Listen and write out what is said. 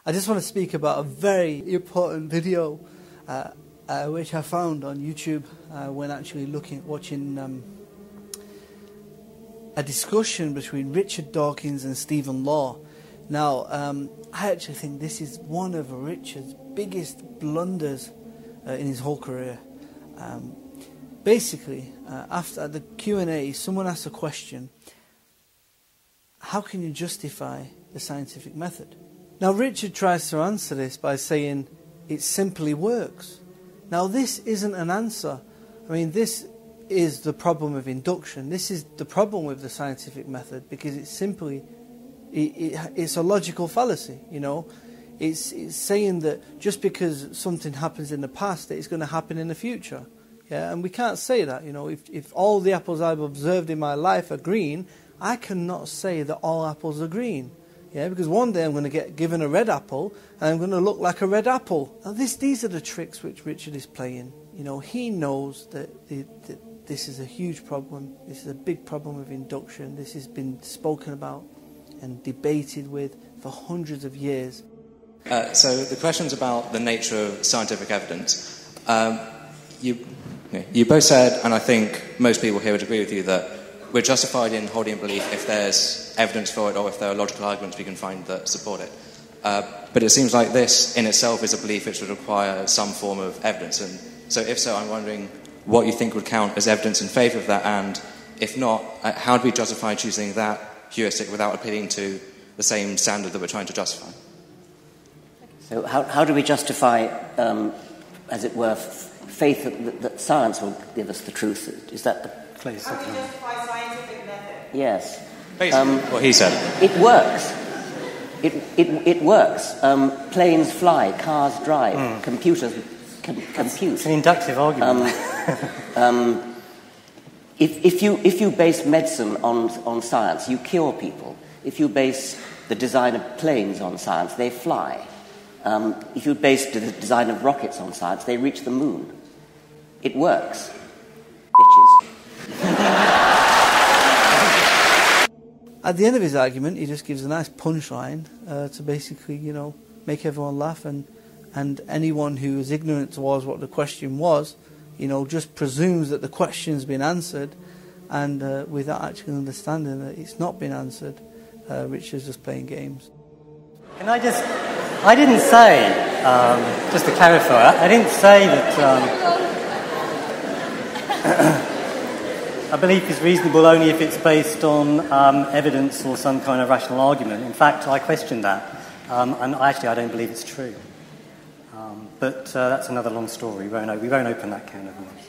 I just want to speak about a very important video which I found on YouTube when actually watching a discussion between Richard Dawkins and Stephen Law. Now, I actually think this is one of Richard's biggest blunders in his whole career. Basically, after the Q&A, someone asked a question: how can you justify the scientific method? Now, Richard tries to answer this by saying it simply works. Now, this isn't an answer. I mean, this is the problem of induction. This is the problem with the scientific method, because it's simply, it's a logical fallacy, you know. It's saying that just because something happens in the past, that it's going to happen in the future. Yeah, and we can't say that, you know. If all the apples I've observed in my life are green, I cannot say that all apples are green. Yeah, because one day I'm going to get given a red apple, and I'm going to look like a red apple. Now, these are the tricks which Richard is playing. You know, he knows that this is a huge problem. This is a big problem with induction. This has been spoken about and debated with for hundreds of years. So the question's about the nature of scientific evidence. You both said, and I think most people here would agree with you, that we're justified in holding a belief if there's evidence for it or if there are logical arguments we can find that support it. But it seems like this in itself is a belief which would require some form of evidence. And so if so, I'm wondering what you think would count as evidence in favour of that, and if not, how do we justify choosing that heuristic without appealing to the same standard that we're trying to justify? So how do we justify, as it were, faith that science will give us the truth? Is that the... Please. How do you justify scientific method? Yes. Basically, what he said. It works. It works. Planes fly, cars drive, computers compute. It's an inductive argument. If you base medicine on science, you cure people. If you base the design of planes on science, they fly. If you base the design of rockets on science, they reach the moon. It works, bitches. At the end of his argument, he just gives a nice punchline to basically, you know, make everyone laugh, and anyone who is ignorant towards what the question was, you know, just presumes that the question's been answered, and without actually understanding that it's not been answered. Richard's just playing games. Can I didn't say, just to clarify, I didn't say that a belief is reasonable only if it's based on evidence or some kind of rational argument. In fact, I questioned that, and actually I don't believe it's true. But that's another long story. We won't open that can of worms.